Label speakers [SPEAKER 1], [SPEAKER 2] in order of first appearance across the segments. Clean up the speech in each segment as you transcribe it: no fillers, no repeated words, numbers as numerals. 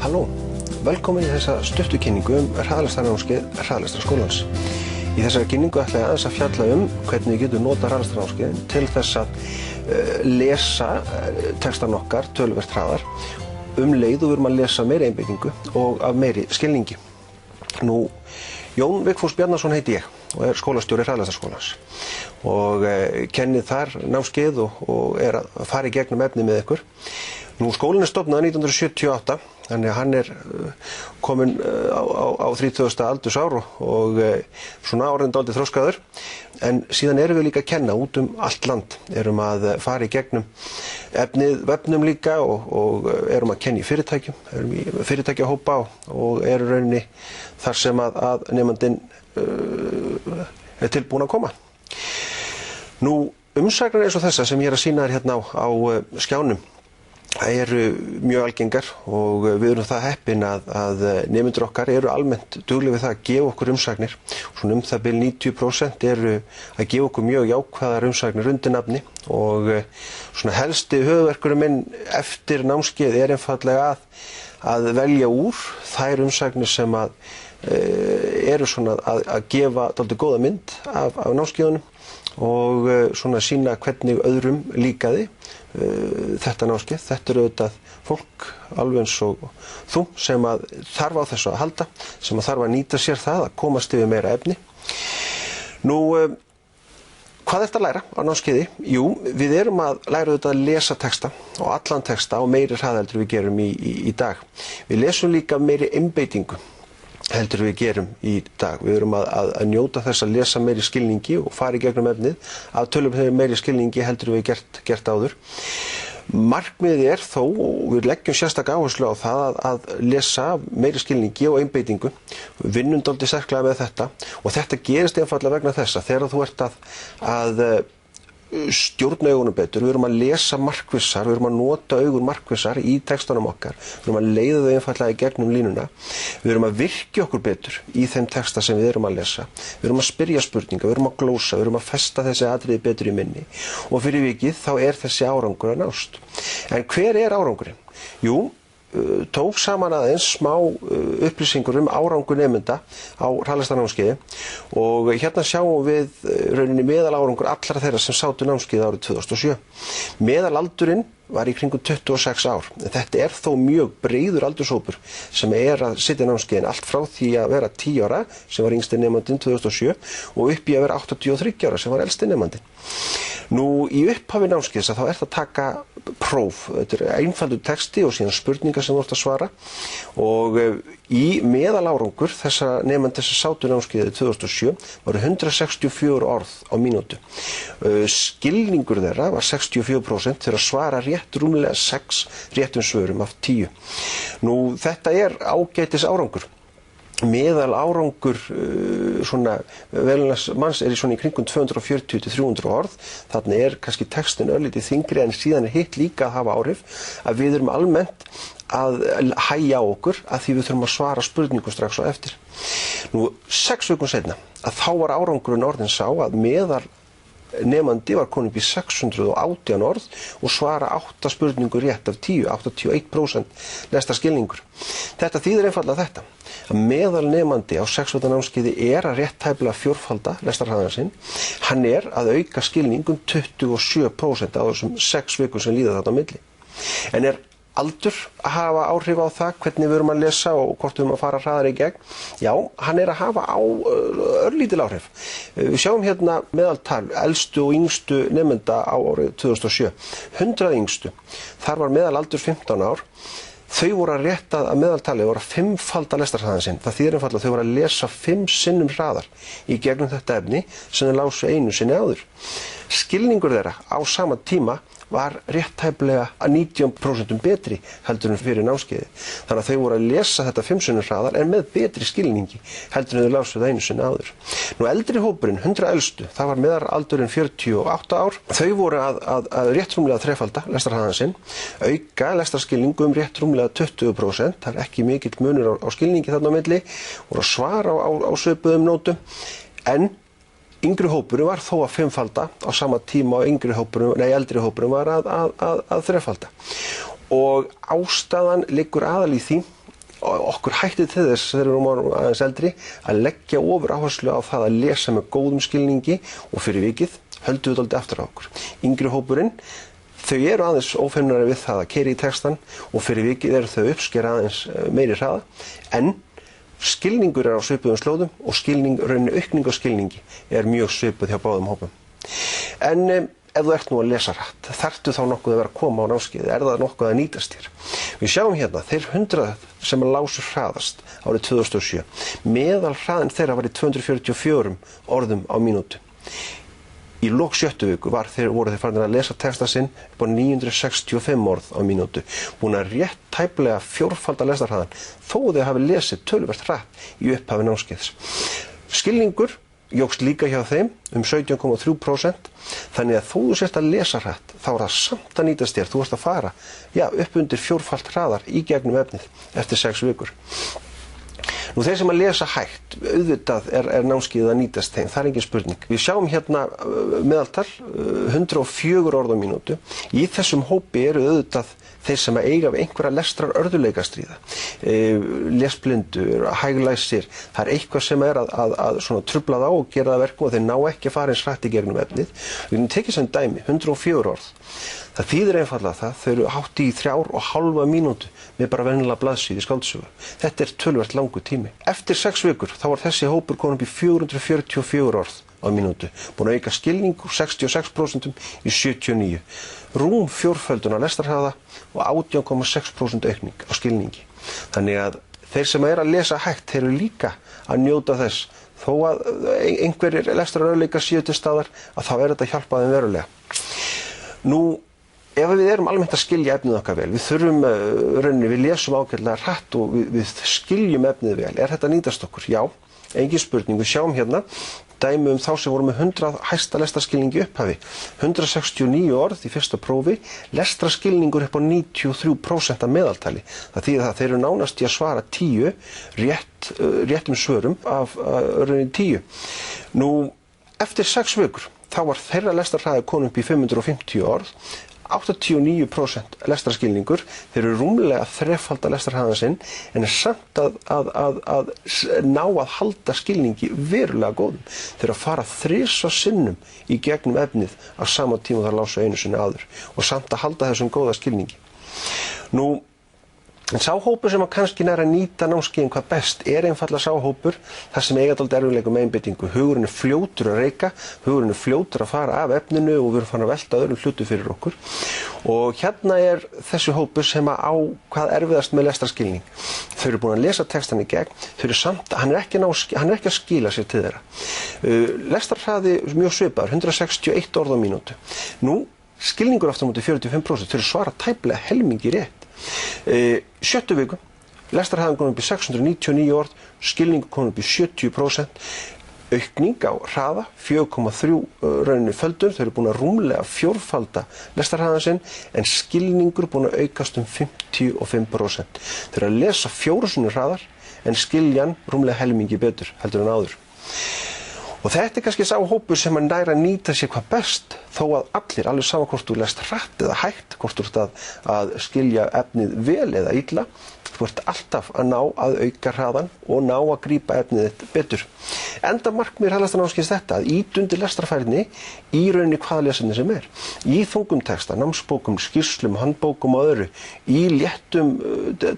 [SPEAKER 1] Halló, velkomin í þessa stuttu kynningu hraðlestrarnámskeið Hraðlestrarskólans. Í þessari kynningu ætla ég aðeins að fjalla hvernig við getum notað hraðlestrarnámskeiðin til þess að lesa textan okkar töluvert hraðar leið og við erum að lesa meiri einbeitingu og af meiri skilningi. Nú, Jón Vigfús Bjarnason heiti ég og skólastjóri Hraðlestrarskólans og kenni þar námskeið og að fara í gegnum efni með ykkur. Nú, skólinn stofnaður 1978, þannig að hann kominn á 30. aldursár og svona orðinn dálítið þroskaður. En síðan erum við líka að kenna út allt land, erum að fara í gegnum efnið vefnum líka og erum að kenna í fyrirtækjum, erum í fyrirtækjahópa og eru rauninni þar sem að nemandinn tilbúin að koma. Nú, umsagnir eins og þessa sem ég að sýna þér hérna á skjánum eru mjög algengar og við erum það heppin að nemendur okkar eru almennt duglegir við það að gefa okkur umsagnir. Svona það bil 90% eru að gefa okkur mjög jákvæðar umsagnir undir nafni og svona helsti höfuðverkurinn minn eftir námskeið einfaldlega að velja úr þær umsagnir sem eru svona að gefa dálítið góða mynd af námskeiðunum og svona sýna hvernig öðrum líkaði þetta námskeið. Þetta auðvitað fólk alveg eins og þú sem þarf á þessu að halda, sem þarf að nýta sér það að komast yfir meira efni. Nú, hvað ertu að læra á námskeiði? Jú, við erum að læra auðvitað að lesa texta og allan texta og meiri hraðheldur við gerum í dag. Við lesum líka meiri einbeitingu heldur við gerum í dag. Við erum að njóta þess að lesa meiri skilningi og fara í gegnum efnið af töluvert meiri skilningi heldur við gert áður. Markmiðið þó, og við leggjum sérstaka áherslu á það að lesa meiri skilningi og einbeitingu, vinnum dálítið sterklega með þetta og þetta gerist einfaldlega vegna þessa þegar þú ert að stjórna augunum betur, við erum að lesa markvissar, við erum að nota augun markvissar í textunum okkar, við erum að leiða þau einfaldlega í gegnum línuna, við erum að virkja okkur betur í þeim texta sem við erum að lesa, við erum að spyrja spurninga, við erum að glósa, við erum að festa þessi atriði betur í minni og fyrir vikið þá þessi árangur að nást. En hver árangurinn? Jú, tók saman aðeins smá upplýsingur árangur nemenda á hraðlestrarnámskeiði og hérna sjáum við rauninni meðalárangur allra þeirra sem sátu námskeiði árið 2007. Meðalaldurinn var í kringum 26 ár. Þetta þó mjög breiður aldurshópur sem að sitja námskeiðin allt frá því að vera 10 ára sem var yngsti nemandinn 2007 og upp í að vera 83 ára sem var elsti nemandinn. Nú, í upphafi námskeiðs þá að taka próf. Þetta einfaldur texti og síðan spurningar sem þú ert að svara og í meðalárangur þessa nemandi sem sátu námskeiðið 2007 voru 164 orð á mínútu. Skilningur þeirra var 64% þegar svara rétt rúmlega 6 réttum svörum af 10. Nú, þetta ágætis árangur. Meðal árangur svona velunars manns í svona í kringum 240 til 300 orð. Þarna kannski textin örlítið þyngri en síðan hitt líka að hafa áhrif að við erum almennt að hægja á okkur að því við þurfum að svara spurningum strax á eftir. Nú, 6 vikum seinna að þá var árangurinn orðinn sá að meðal nemandi var komin upp í 618 orð og svara 8 spurningur rétt af 10, 81% lestarskilningur. Þetta þýðir einfaldlega þetta, að meðal nemandi á 6 vikna námskeiði að rétt tæplega fjórfalda lestarhraðan sinn, hann að auka skilning 27% á þessum 6 vikum sem líða þarna á milli. En aldur að hafa áhrif á það hvernig við erum að lesa og hvort við erum að fara hraðar í gegn? Já, hann að hafa örlítil áhrif. Við sjáum hérna meðaltal elstu og yngstu nemenda á árið 2007. 100 yngstu. Þar var meðalaldur 15 ár. Þau voru að rétta að meðaltali voru að 5-falda lestarhraðan sinn. Það þýðir einfaldlega að þau voru að lesa 5 sinnum hraðar í gegnum þetta efni sem þau lásu einu sinni áður. Skilningur þeirra á sama tíma var rétt tæplega 19% betri heldur en fyrir námskeiði. Þannig að þau voru að lesa þetta 5 sinnum hraðar en með betri skilningi heldur en þau lásu það einu sinni áður. Nú, eldri hópurinn, 100 elstu, það var meðalaldurinn 48 ár. Þau voru að rétt rúmlega þrefalda lestarhraðan sinn, auka lestarskilningu rétt rúmlega 20%, það ekki mikill munur á skilningi þarna á milli, voru að svara á svipuðum nótum, en yngri hópurinn var þó að 5-falda á sama tíma og eldri hópurinn var að þrefalda. Og ástæðan liggur aðal í því okkur hætti til þess þegar við erum aðeins eldri að leggja ofur áherslu á það að lesa með góðum skilningi og fyrir vikið höldum við dálítið aftur á okkur. Yngri hópurinn, þau eru aðeins ófeimnari við það að keyra í textan og fyrir vikið eru þau uppskera aðeins meiri hraða, en skilningur á svipuðum slóðum og aukning á skilningi mjög svipuð hjá báðum hópum. En ef þú ert nú að lesa hratt, þarftu þá nokkuð að vera að koma á námskeiði, það nokkuð að nýtast þér? Við sjáum hérna, þeir 100 sem lásu hraðast árið 2007, meðal hraðin þeirra var í 244 orðum á mínútu. Í lok 7. viku voru þeir farin að lesa texta sinn upp á 965 orð á mínútu, búin að rétt tæplega fjórfalda lestarhraðan, þó þeir hafi lesið töluvert hratt í upphafi námskeiðs. Skilningur jókst líka hjá þeim 17,3%, þannig að þó þú sért að lesa hratt, þá það samt að nýtast þér, þú ert að fara upp undir fjórfalt hraðar í gegnum efnið eftir 6 vikur. Nú þeir sem að lesa hægt, auðvitað námskeiðið að nýtast þeim, það engin spurning. Við sjáum hérna meðaltal 104 orð á mínútu. Í þessum hópi eru auðvitað þeir sem að eiga við einhverja lestrar örðuleikastríða, lesblindur, hæglæsir, það eitthvað sem að svona trufla þá og gera það verkum og þeir ná ekki að fara eins hratt í gegnum efnið. Við getum tekið sem dæmi, 104 orð. Það þýðir einfaldlega það, þau eru hátt í 3,5 mínútu með bara venjulega blaðsíðu í skáldsögu. Þetta töluvert langur tími. Eftir 6 vikur þá var þessi hópur komin upp í 444 orð á mínútu, búin að auka skilning úr 66% í 79%. Rúm fjórföldun á lestarhraða og 18,6% aukning á skilningi. Þannig að þeir sem að lesa hægt, þeir eru líka að njóta þess, þó að einhverjir lestrarörðuleikar séu til staðar, að þá þetta að hjálpa þeim verulega. Nú, ef við erum almennt að skilja efnið okkar vel, við þurfum við lesum ágætlega hratt og við skiljum efnið vel, þetta nýtast okkur? Já, engin spurning. Við sjáum hérna dæmi þá sem voru með 100 hæsta lestarskilningi upphafi, 169 orð í fyrsta prófi, lestrarskilningur upp á 93% að meðaltali. Það þýðir að þeir eru nánast í að svara 10 réttum svörum af rauninni 10. Nú, eftir 6 vikur þá var þeirra lestarhraði komin upp í 550 orð, 89% lestrarskilningur, þeir eru rúmlega þrefalda lestarhraðan sinn, en samt að ná að halda skilningi verulega góðum. Þeir eru að fara 3 sinnum í gegnum efnið á sama tíma þar lásu einu sinni áður og samt að halda þessum góða skilningi. Nú, en sá hópur sem að kannski nær að nýta námskeiðin hvað best einfaldlega sá hópur þar sem eiga dálítið erfiðleika með einbeitingu. Hugurinn fljótur að reika, hugurinn fljótur að fara af efninu og við erum farin að velta öðrum hlutu fyrir okkur. Og hérna þessi hópur sem að á hvað erfiðast með lestrarskilning. Þau eru búin að lesa textan í gegn, þau eru samt, hann er ekki að skila sér til þeirra. Lestarhraði mjög svipaður, 161 orð á mínútu. Nú, skilningur aftur á móti 45%, þau eru svara tæplega helmingi rétt. 7. viku, lestarhraðan kom upp í 699 orð, skilningur kom upp í 70%, aukning á hraða, 4,3 rauninni földun, þau eru búin að rúmlega fjórfalda lestarhraðan sinn, en skilningur búin að aukast 55%. Þau eru að lesa 4 sinnum hraðar, en skiljan rúmlega helmingi betur heldur en áður. Og þetta kannski sá hópur sem að næra að nýta sér hvað best, þó að allir, alveg sama hvort þú lest hratt eða hægt, hvort þú ert að skilja efnið vel eða illa, þú ert alltaf að ná að auka hraðan og ná að grípa efnið þitt betur. Enda markmið lestrarnámskeiðs þetta, að ýta undir lestrarfærni í rauninni hvaða lesefni sem í þungum texta, námsbókum, skýrslum, handbókum og öðru, í léttum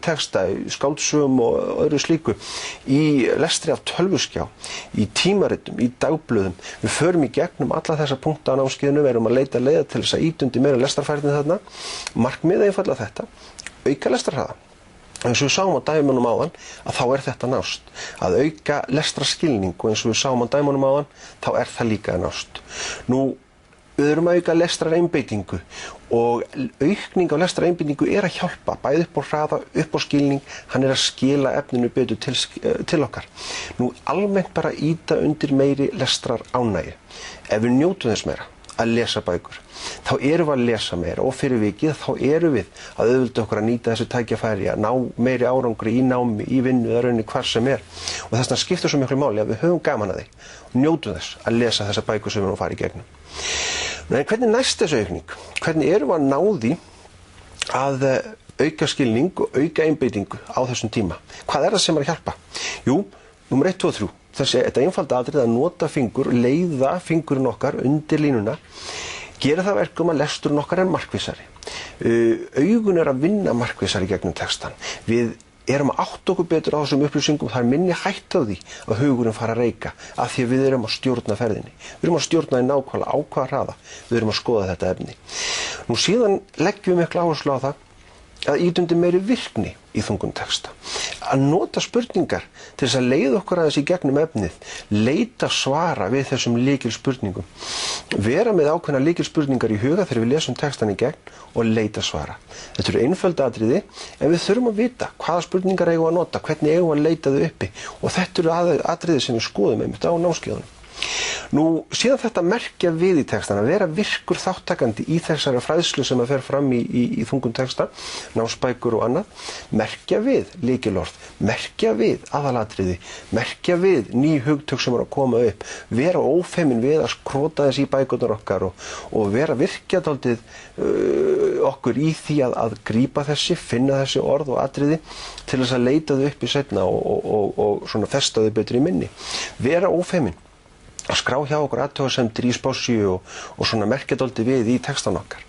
[SPEAKER 1] texta, skáldsögum og öðru slíku, í lestri af tölvuskjá, í tímaritum, í dagblöðum. Við förum í gegnum alla þessa punkta á námskeiðinu, við erum að leita leiða til þess að ýta undir meira lestrarfærni þarna. Markmið einfaldlega þetta, auka lestrarhraða. Eins og við sáum á dæmunum áðan að þá þetta nást. Að auka lestrarskilning og eins og við sáum á dæmunum áðan þá það líka að nást. Nú, við erum að auka lestrareinbeitingu og aukning á lestrareinbeitingu að hjálpa bæði upp á hraða, upp á skilning, hann að skila efninu betur til okkar. Nú, almennt bara ýta undir meiri lestrar ánægju. Ef við njótum þess meira að lesa bækur, þá erum við að lesa meira og fyrir vikið þá erum við að auðvelda okkur að nýta þessu tækifæri að ná meiri árangri í námi, í vinnu eða rauninni hvar sem og þess vegna skiptir svo miklu máli að við höfum gaman að því og njótum þess að lesa þessa bækur sem við erum að fara í gegnum. En hvernig næst þessu aukning? Hvernig erum við að ná því að auka skilning og auka einbeitingu á þessum tíma. Hvað það sem að hjálpa? Jú, númer 1, 2 og 3. Þetta einfalda atriði að nota fingur, leiða fingurinn okkar undir línuna, gera það verkum að lesturinn okkar er markvissari. Augun að vinna markvissari gegnum textan. Við erum að átta okkur betur á þessum upplýsingum, það minni hætt á því að hugurinn fara að reika af því að við erum að stjórna ferðinni. Við erum að stjórna í nákvæmlega á hvaða hraða. Við erum að skoða þetta efni. Nú síðan leggjum við mikla áherslu á það að ýta undir meiri virkni í þungum texta. Að nota spurningar til þess að leiða okkur aðeins í gegnum efnið, leita svara við þessum lykilspurningum, vera með ákveðna lykilspurningar í huga þegar við lesum textan í gegn og leita svara. Þetta eru einföld atriði en við þurfum að vita hvaða spurningar eigum að nota, hvernig eigum að leita þau uppi og þetta eru atriði sem við skoðum einmitt á námskeiðunum. Nú, síðan þetta merkja við í textana, vera virkur þáttakandi í þessari fræðslu sem að fer fram í þungum texta, námsbækur og annað, merkja við lykilorð, merkja við aðalatriði, merkja við ný hugtök sem eru að koma upp, vera ófeimin við að skrota þess í bækurnar okkar og vera virkja dálítið okkur í því að grípa þessi, finna þessi orð og atriði til þess að leita þau upp í seinna og svona festa þau betur í minni. Vera ófeimin. Að skrá hjá okkur athugasemdir í spássíu og svona merkja dálítið við í textan okkar.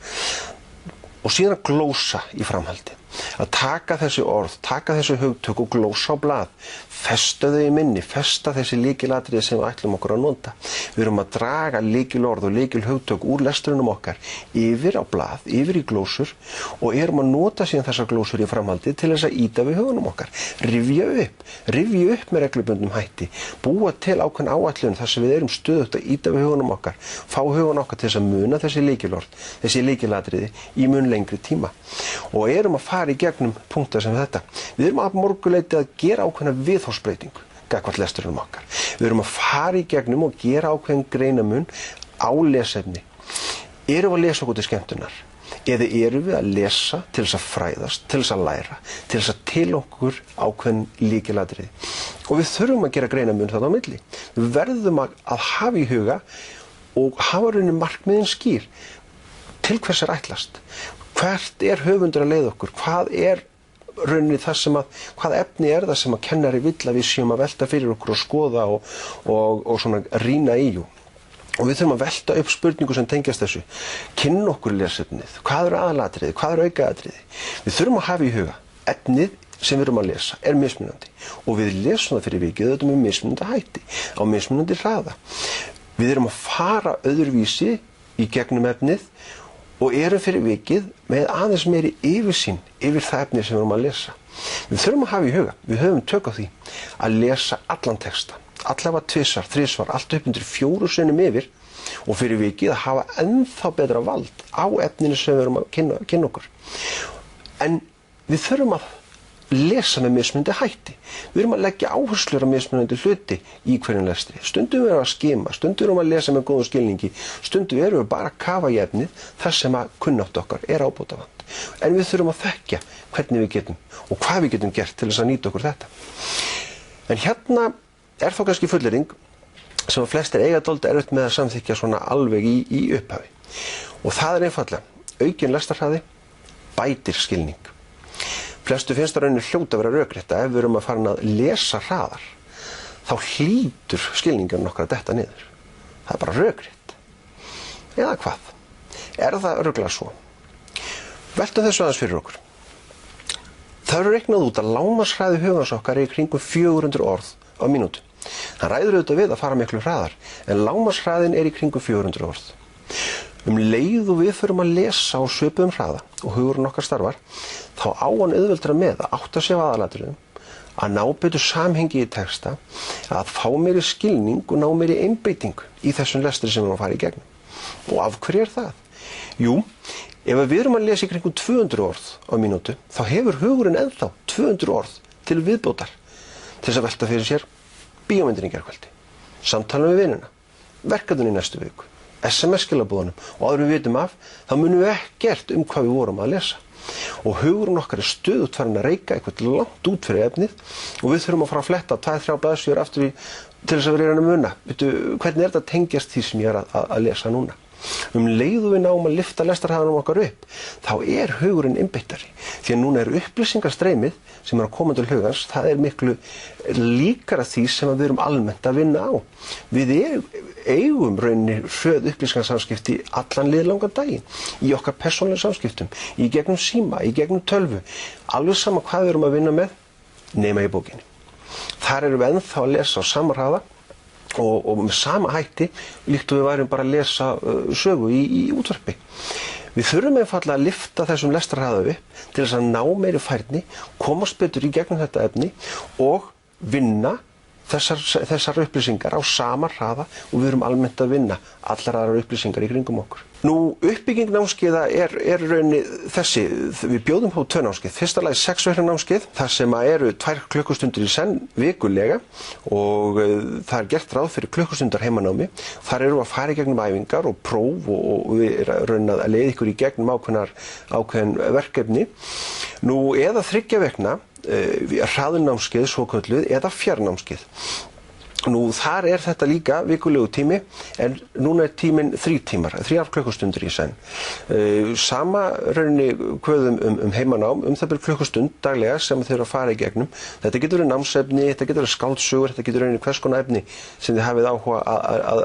[SPEAKER 1] Og síðan að glósa í framhaldi. Að taka þessi orð, taka þessi hugtök og glósa á blað, festa þau í minni, festa þessi lykilatriði sem við ætlum okkur að nota. Við erum að draga lykilorð og lykilhugtök úr lestrinum okkar yfir á blað, yfir í glósur og erum að nota síðan þessar glósur í framhaldi til þess að ýta við hugunum okkar. Rifja upp með reglubundnum hætti, búa til ákveðna áætlun þar sem við erum stöðugt að ýta við hugunum okkar, fá hugun okkar til þess að muna þessi lykilorð, þessi lykilatriði í mun lengri tíma. Og erum að fara í gegnum punkta sem þetta. Við erum að mörguleyti að gera ákveðna viðhorfsbreytingu gagnvart lestrinum okkar. Við erum að fara í gegnum og gera ákveðin greinamun á lesefni. Erum við að lesa okkur til skemmtunar? Eða erum við að lesa til þess að fræðast, til þess að læra, til þess að til okkur ákveðin lykilatriði? Og við þurfum að gera greinamun þarna á milli. Við verðum að hafa í huga og hafa rauninni markmiðin skýr. Til hvers er ætlast? Hvert er höfundur að leiða okkur? Hvað er rauninni það sem hvað efni er það sem að kennari vill að við séum að velta fyrir okkur og skoða og svona rýna í? Og við þurfum að velta upp spurningu sem tengjast þessu. Kynna okkur lesefnið. Hvað eru aðalatriði? Hvað eru aukaatriði? Við þurfum að hafa í huga efnið sem við erum að lesa er mismunandi og við lesum það fyrir vikið auðvitað með mismunandi hætti, á mismunandi hraða. Við erum að fara öðruvísi í gegnum efnið og erum fyrir vikið með aðeins meiri yfirsýn yfir það efni sem við erum að lesa. Við þurfum að hafa í huga, við höfum tök á því að lesa allan texta, allavega 2, 3, allt upp undir 4 sinnum yfir og fyrir vikið að hafa ennþá betra vald á efninu sem við erum að kynna okkur. En við þurfum að lesa með mismunandi hætti. Við erum að leggja áherslur á mismunandi hluti í hverjum lestri. Stundum erum við að skima, stundum erum við að lesa með góðum skilningi, stundum erum við bara að kafa í efnið þar sem að kunnátt okkar er ábótavant. En við þurfum að þekkja hvernig við getum og hvað við getum gert til þess að nýta okkur þetta. En hérna er þó kannski fullyrðing sem að flestir eiga dálítið erfitt með að samþykkja svona alveg í upphafi. Og það er einfaldlega aukinn lestarhraði bætir skilning. Flestu finnst það rauninni hljóta að vera rökrétt að ef við erum að fara að lesa hraðar þá hlýtur skilningurinn okkar að detta niður. Það er bara rökrétt. Eða hvað? Er það örugglega svo? Veltum þessu aðeins fyrir okkur. Það eru reiknað út að lágmarkshraði hugans okkar er í kringum 400 orð á mínútu. Það ræður auðvitað við að fara miklu hraðar en lágmarkshraðin er í kringum 400 orð. Leið og við þurfum að lesa á svipuðum hraða og hugurinn okkar starfar, þá á hann auðveldara með að átta sig á aðalatriðum, að ná betur samhengi í texta, að fá meiri skilning og ná meiri einbeitingu í þessum lestri sem við erum að fara í gegnum. Og af hverju er það? Jú, ef við erum að lesa í kringum 200 orð á mínútu, þá hefur hugurinn ennþá 200 orð til viðbótar til þess að velta fyrir sér bíómyndin í gærkvöldi, samtalið við vinina, verkefnin í næstu viku, SMS-skilabóðunum og áður við vitum af, þá munum við ekkert hvað við vorum að lesa. Og hugurinn okkar er stöðugt farin að reika eitthvað langt út fyrir efnið og við þurfum að fara að fletta 2-3 blaðsíður aftur til þess að við reynum að muna. Hvernig er þetta tengjast því sem ég er að lesa núna? Leið og við náum að lyfta lestrarhraðanum okkar upp, þá hugurinn einbeittari. Því að núna upplýsingarstreymið sem að koma til hugans, það miklu líkara því sem við erum almennt að vinna á. Við eigum rauninni hröð upplýsingarsamskipti allan liðlangan daginn, í okkar persónulega samskiptum, í gegnum síma, í gegnum tölvu, alveg sama hvað við erum að vinna með, nema í bókinni. Þar erum við ennþá að lesa á sama hraða og með sama hætti líkt og við værum bara að lesa sögu í útvarpi. Við þurfum einfaldlega að lyfta þessum lestrarhraða upp til þess að ná meiri færni, komast betur í gegnum þetta efni og vinna þessar upplýsingar á sama hraða og við erum almennt að vinna allar aðrar upplýsingar í kringum okkur. Uppbygging námskeiða rauninni þessi, við bjóðum á 2 námskeið. Fyrsta lagi 6 vikna námskeið, þar sem eru 2 klukkustundir í senn vikulega og það gert ráð fyrir klukkustundar heimanámi. Þar erum við að fara í gegnum æfingar og próf og við rauninni að leiða ykkur í gegnum ákveðin verkefni. Eða 3 vikna hraðnámskeið svokölluð eða fjarnámskeið. Þar þetta líka vikulegu tími, en núna tíminn 3 tímar, 3 klukkustundir í senn. Sama rauninni kvöðum heimanám, það bil klukkustund daglega sem þeir eru að fara í gegnum. Þetta getur verið námsefni, þetta getur verið skáldsögur, þetta getur verið hvers konar efni sem þið hafið áhuga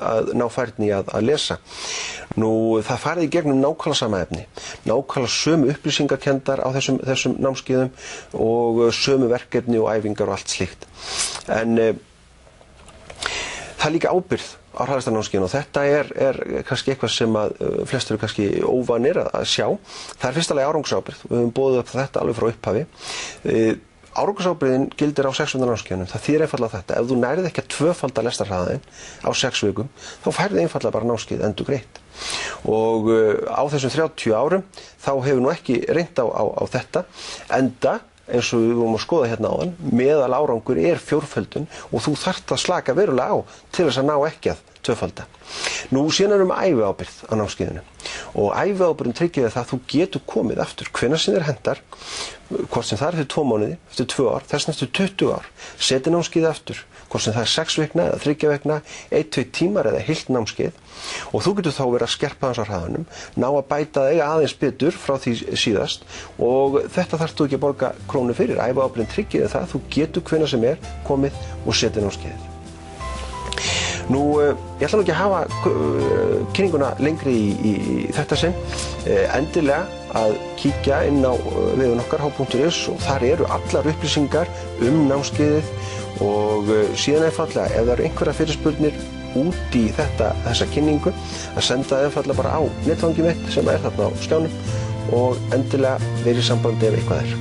[SPEAKER 1] að ná færni að lesa. Það farið í gegnum nákvæmlega sama efni, nákvæmlega sömu upplýsingarkenndar á þessum námskeiðum og sömu verkefni og æfingar og allt slíkt. En það líka ábyrgð á hraðlestarnámskeiðinu og þetta kannski eitthvað sem að flestir eru kannski óvanir að sjá. Það fyrsta lagi árangursábyrgð og við höfum boðið upp þetta alveg frá upphafi. Árangursábyrgðin gildir á 6 vikna námskeiðinu. Það þýðir einfaldlega þetta: ef þú nærið ekki að tvöfalda lestarhraðann á 6 vikum, þá færðu einfaldlega bara námskeið endurgreitt. Og á þessum 30 árum þá hefur ekki reynt á þetta, enda eins og við vorum að skoða hérna áðan, meðal árangur fjórföldun og þú þarft að slaka verulega á til þess að ná ekki að tvöfalda. Síðan erum við æviábyrgð á námskeiðinu og æviábyrgðin tryggir það að þú getur komið aftur hvenær sem þér hentar, hvort sem það eftir 2 mánuði, eftir 2 ár, þess eftir 20 ár, seti námskeiðið aftur, hvort sem það 6 vikna eða 3 vikna, 1-2 tímar eða heilt námskeið, og þú getur þá verið að skerpa hans á hraðanum, ná að bæta þig aðeins betur frá því síðast og þetta þarft þú ekki að borga krónu fyrir. Æviábyrgðin tryggir það að þú getur hvenær sem komið og seti námskeiðið. Ég ætla ekki að hafa kynninguna lengri í þetta sinn. Endilega að kíkja inn á vefinn okkar h.is og þar eru allar upplýsingar námskeiðið og síðan einfaldlega ef það eru einhverja fyrirspurnir út í þessa kynningu að senda einfaldlega bara á netfangið mitt sem þarna á skjánum og endilega verið í sambandi ef eitthvað